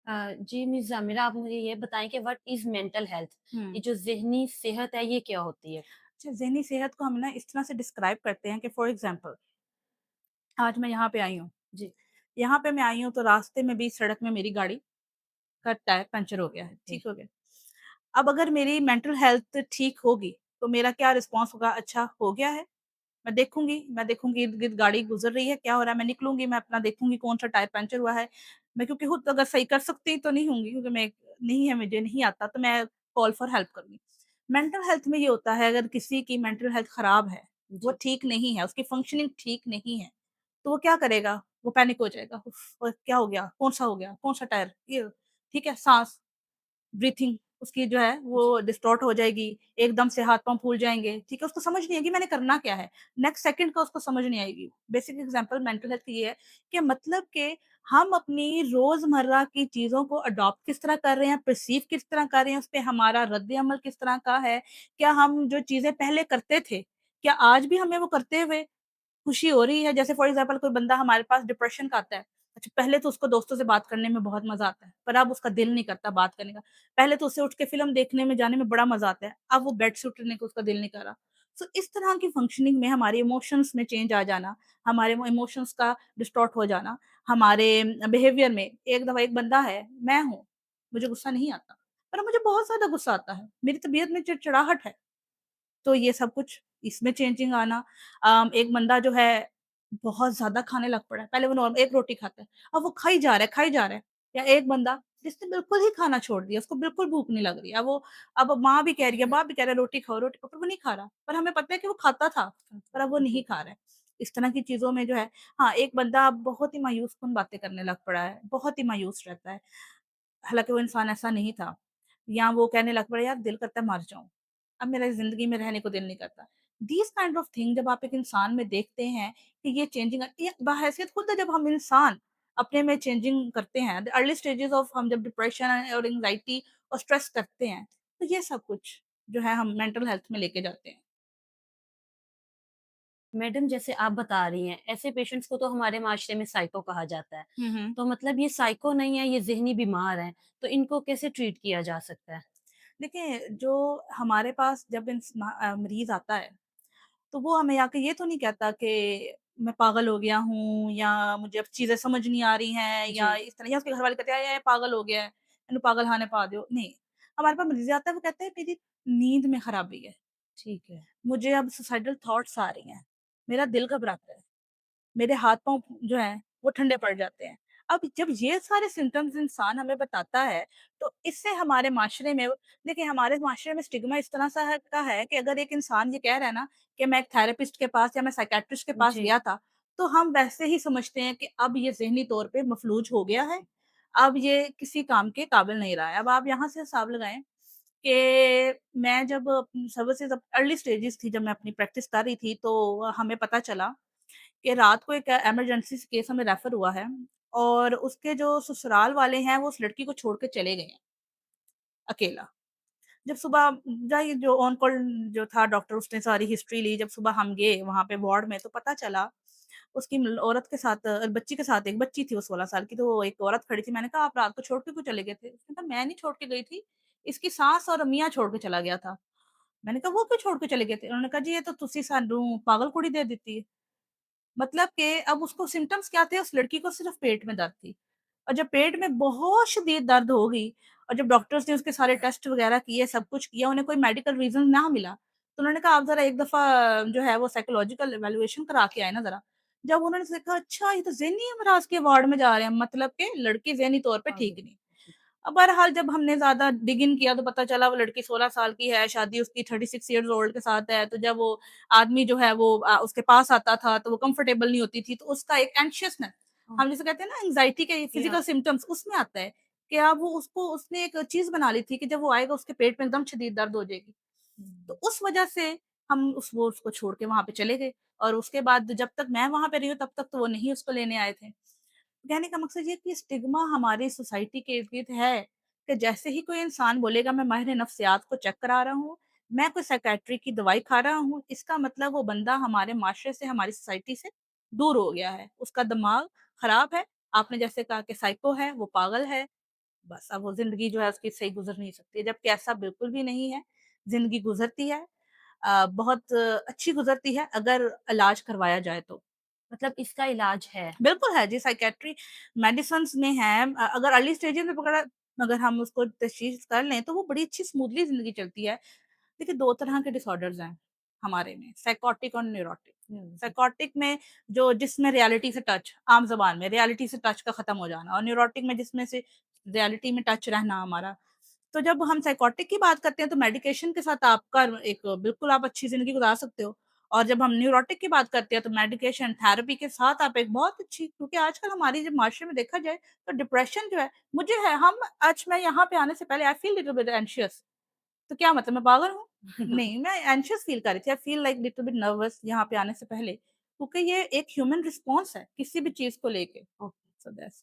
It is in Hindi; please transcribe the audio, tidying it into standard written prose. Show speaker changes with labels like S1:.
S1: जी मिस ज़ामिरा, आप मुझे ये बताएँ कि व्हाट इज़ मेंटल हेल्थ?
S2: हुँ।
S1: ये जो ज़हनी सेहत है, ये क्या होती है?
S2: अच्छा, ज़हनी सेहत को हम ना इस तरह से डिस्क्राइब करते हैं कि फॉर एग्ज़ाम्पल आज मैं यहाँ पे आई हूँ।
S1: जी,
S2: यहाँ पे मैं आई हूँ तो रास्ते में बीच सड़क में मेरी गाड़ी का टायर पंक्चर हो गया है,
S1: जी,
S2: ठीक हो गया। अब अगर मेरी मेंटल हेल्थ ठीक होगी, तो मेरा क्या रिस्पॉन्स होगा, अच्छा हो गया है, मैं देखूँगी इर्द-गिर्द गाड़ी गुज़र रही है, क्या हो रहा है, मैं निकलूँगी, मैं अपना देखूँगी कौन-सा टायर पंक्चर हुआ है। मैं क्योंकि खुद अगर सही कर सकती तो नहीं होंगी क्योंकि मैं नहीं है मुझे नहीं आता तो मैं कॉल फॉर हेल्प करूँगी। मेंटल हेल्थ में ये होता है अगर किसी की मेंटल हेल्थ खराब है, वो
S1: जी,
S2: ठीक नहीं है, उसकी फंक्शनिंग ठीक नहीं है, तो वो क्या करेगा? वो पैनिक हो जाएगा, उफ़! क्या हो गया? कौन-सा हो गया? कौन-सा टायर? ये ठीक है, साँस ब्रीथिंग उसकी जो है वो
S1: जी,
S2: डिस्टॉर्ट हो जाएगी, एकदम से हाथ-पाँव फूल जाएँगे, ठीक है? उसको समझ नहीं आएगी मैंने करना क्या है? नेक्स्ट सेकंड का उसको समझ नहीं आएगी। बेसिक एग्ज़ाम्पल मेंटल हेल्थ की ये है कि मतलब कि हम अपनी रोज़मर्रा की चीज़ों को अडॉप्ट किस तरह कर रहे हैं, परसीव किस तरह कर रहे हैं, उसपे हमारा रद्द-ए-अमल किस तरह का है? क्या हम जो चीज़ें पहले करते थे, क्या आज भी हमें वो करते हुए खुशी हो रही है, जैसे फॉर एग्ज़ाम्पल कोई बंदा हमारे पास डिप्रेशन का आता है। अच्छा पहले तो उसको दोस्तों से बात करने में बहुत मज़ा आता है, पर अब उसका दिल नहीं करता बात करने का। पहले तो उसे उठ के फ़िल्म देखने में जाने में बड़ा मज़ा आता है, अब वो बेड से उठने को उसका दिल नहीं कर रहा। सो इस तरह की फंक्शनिंग में हमारे इमोशंस में चेंज आ जाना, हमारे वो इमोशंस का डिस्टॉर्ट हो जाना, हमारे बिहेवियर में एक दफ़ा एक बंदा है, मैं हूँ, मुझे गुस्सा नहीं आता, पर मुझे बहुत ज़्यादा गुस्सा आता है, मेरी तबीयत में चिड़चिड़ाहट है। तो ये सब कुछ इसमें चेंजिंग आना एक बंदा जो है बहुत ज़्यादा खाने लग पड़ा है, पहले वो नॉर्मल 1 रोटी खाता है, अब वो खाई जा रहा है, खाई जा रहा है। या एक बंदा जिसने बिल्कुल ही खाना छोड़ दिया, उसको बिल्कुल भूख नहीं लग रही है, अब माँ भी कह रही है, बाप भी कह रहा है रोटी खाओ, पर वो नहीं खा रहा। पर हमें पता है कि वो खाता था, पर अब वो नहीं
S1: जी,
S2: खा रहा है। इस तरह की चीज़ों में जो है हाँ, एक बंदा अब बहुत ही मायूस-कुन बातें करने लग पड़ा है, बहुत ही मायूस रहता है। हालाँकि वो इंसान ऐसा नहीं था। या वो कहने लग पड़ा यार दिल करता है मर जाऊँ, अब मेरा इस ज़िंदगी में रहने को दिल नहीं करता। दीज़ काइंड ऑफ थिंग जब आप एक इंसान में देखते हैं कि ये चेंजिंग ये बहैसियत खुद जब हम इंसान अपने में चेंजिंग करते हैं, द अर्ली स्टेजेस ऑफ हम जब डिप्रेशन और एंग्ज़ायटी और स्ट्रेस करते हैं, तो ये सब कुछ जो है हम मेंटल हेल्थ में लेके जाते हैं।
S1: मैडम जैसे आप बता रही हैं, ऐसे पेशेंट्स को तो हमारे माशरे में साइको कहा जाता है।
S2: हुँ, हुँ।
S1: तो मतलब ये साइको नहीं है, ये ज़हनी बीमार हैं, तो इनको कैसे ट्रीट किया जा सकता है?
S2: देखिए, जो हमारे पास जब मरीज़ आता है तो वो हमें आके ये तो नहीं कहता कि मैं पागल हो गया हूँ या मुझे अब चीज़ें समझ नहीं आ रही हैं या
S1: जी,
S2: इस तरह या उसके घरवाले कहते हैं ये पागल हो गया है, इन्हें पागल खाने पा दो। नहीं, हमारे पास मरीज़ आता है वो कहता है मेरी नींद में खराबी है,
S1: ठीक है।
S2: मुझे अब सुसाइडल थॉट्स आ रही हैं, मेरा दिल घबराता है। मेरे हाथ-पाँव जो हैं, वो ठंडे पड़ जाते हैं। अब जब ये सारे सिम्पटम्स इंसान हमें बताता है, तो इससे हमारे माशरे में देखिए हमारे माशरे में स्टिग्मा इस तरह सा है का है कि अगर एक इंसान ये कह रहा है ना कि मैं एक थेरेपिस्ट के पास या मैं साइकियाट्रिस्ट के पास
S1: जी,
S2: गया था, तो हम वैसे ही समझते हैं कि अब ये ज़हनी तौर पे मफ़लूज हो गया है, अब ये किसी काम के काबिल नहीं रहा है। अब आप यहाँ से हिसाब लगाएँ कि मैं जब सर्विसेज़ अर्ली स्टेजेज़ थी, जब मैं अपनी प्रैक्टिस कर रही थी, तो हमें पता चला कि रात को एक इमरजेंसी केस हमें रेफर हुआ है और उसके जो ससुराल वाले हैं वो उस लड़की को छोड़ के चले गए हैं, अकेला। जब सुबह जाइए जो ऑन कॉल जो था डॉक्टर उसने सारी हिस्ट्री ली, जब सुबह हम गए वहाँ पे वार्ड में तो पता चला उसकी औरत के साथ बच्ची के साथ एक बच्ची थी वो 16 साल की, तो वो एक औरत खड़ी थी। मैंने कहा आप रात को छोड़ के क्यों चले गए थे? उसने कहा मैं नहीं छोड़ के गई थी, इसकी सास और मियाँ छोड़ के चला गया था। मैंने कहा वो क्यों छोड़ के चले गए थे? उन्होंने कहा जी ये तो तुसी सानू पागल कुड़ी दे दित्ती है। मतलब कि अब उसको सिम्पटम्स क्या थे, उस लड़की को सिर्फ़ पेट में दर्द थी और जब पेट में बहुत शदीद दर्द हो गई और जब डॉक्टर्स ने उसके सारे टेस्ट वग़ैरह किए, सब कुछ किया, उन्हें कोई मेडिकल रीज़न ना मिला, तो उन्होंने कहा आप ज़रा एक दफ़ा जो है वो साइकोलॉजिकल इवैल्यूएशन करा के आएँ ना ज़रा। जब उन्होंने देखा अच्छा ये तो ज़हनी अमराज़ के वार्ड में जा रहे हैं, मतलब कि लड़की ज़हनी तौर पे ठीक
S1: पागल।
S2: नहीं। बहरहाल जब हमने ज़्यादा डिग इन किया तो पता चला वो लड़की 16 साल की है, शादी उसकी 36 इयर्स ओल्ड के साथ है, तो जब वो आदमी जो है वो उसके पास आता था तो वो कंफर्टेबल नहीं होती थी, तो उसका एक एंग्ज़ियसनेस
S1: हाँ,
S2: हम जिसे कहते हैं ना एंग्ज़ायटी के
S1: या
S2: फिज़िकल सिम्पटम्स उसमें आता है, कि अब वो उसको उसने एक चीज़ बना ली थी कि जब वो आएगा उसके पेट में एकदम शदीद दर्द हो जाएगी।
S1: हुँ,
S2: तो उस वजह से हम वो उसको छोड़ के वहाँ पे चले गए और उसके बाद जब तक मैं वहाँ पे रही हूँ तब तक तो वो नहीं उसको लेने आए थे। कहने का मकसद ये कि स्टिग्मा हमारी सोसाइटी के इर्द-गिर्द है, कि जैसे ही कोई इंसान बोलेगा मैं माहिर नफ्सियात को चेक करा रहा हूँ, मैं कोई साइकियाट्री की दवाई खा रहा हूँ, इसका मतलब वो बंदा हमारे माशरे से, हमारी सोसाइटी से दूर हो गया है। उसका दिमाग खराब है, आपने जैसे कहा कि साइको है, वो पागल है, बस अब वो ज़िंदगी जो है उसकी सही गुज़र नहीं सकती है, जबकि ऐसा बिल्कुल भी नहीं है। ज़िंदगी गुज़रती है, बहुत अच्छी गुज़रती है अगर इलाज करवाया जाए तो।
S1: मतलब इसका इलाज है?
S2: बिल्कुल है जी, साइकियाट्री मेडिसिन्स में है, अगर अर्ली स्टेजेज़ में पकड़ा, अगर हम उसको तशख़ीस कर लें, तो वो बड़ी अच्छी स्मूथली ज़िंदगी चलती है। देखिए 2 तरह के डिसऑर्डर्स हैं हमारे में, साइकोटिक और न्यूरोटिक।
S1: हुँ, हुँ।
S2: साइकोटिक में जो जिसमें रियलिटी से टच, आम ज़बान में रियलिटी से टच का ख़त्म हो जाना, और न्यूरोटिक में जिसमें से रियलिटी में टच रहना हमारा। तो जब हम साइकोटिक की बात करते हैं तो मेडिकेशन के साथ आपका एक बिल्कुल आप अच्छी ज़िंदगी गुज़ार सकते हो, और जब हम न्यूरोटिक की बात करते हैं तो मेडिकेशन, थेरेपी के साथ आप एक बहुत अच्छी, क्योंकि आजकल हमारी जब माशरे में देखा जाए तो डिप्रेशन जो है, मुझे है, हम आज मैं यहाँ पे आने से पहले I feel little bit anxious, तो क्या मतलब मैं पागल हूँ? नहीं, मैं एंग्ज़ियस फ़ील कर रही थी, I feel like little bit nervous यहाँ पे आने से पहले, क्योंकि ये एक ह्यूमन रिस्पॉन्स है किसी भी चीज़ को लेके।
S1: ओके।
S2: So that's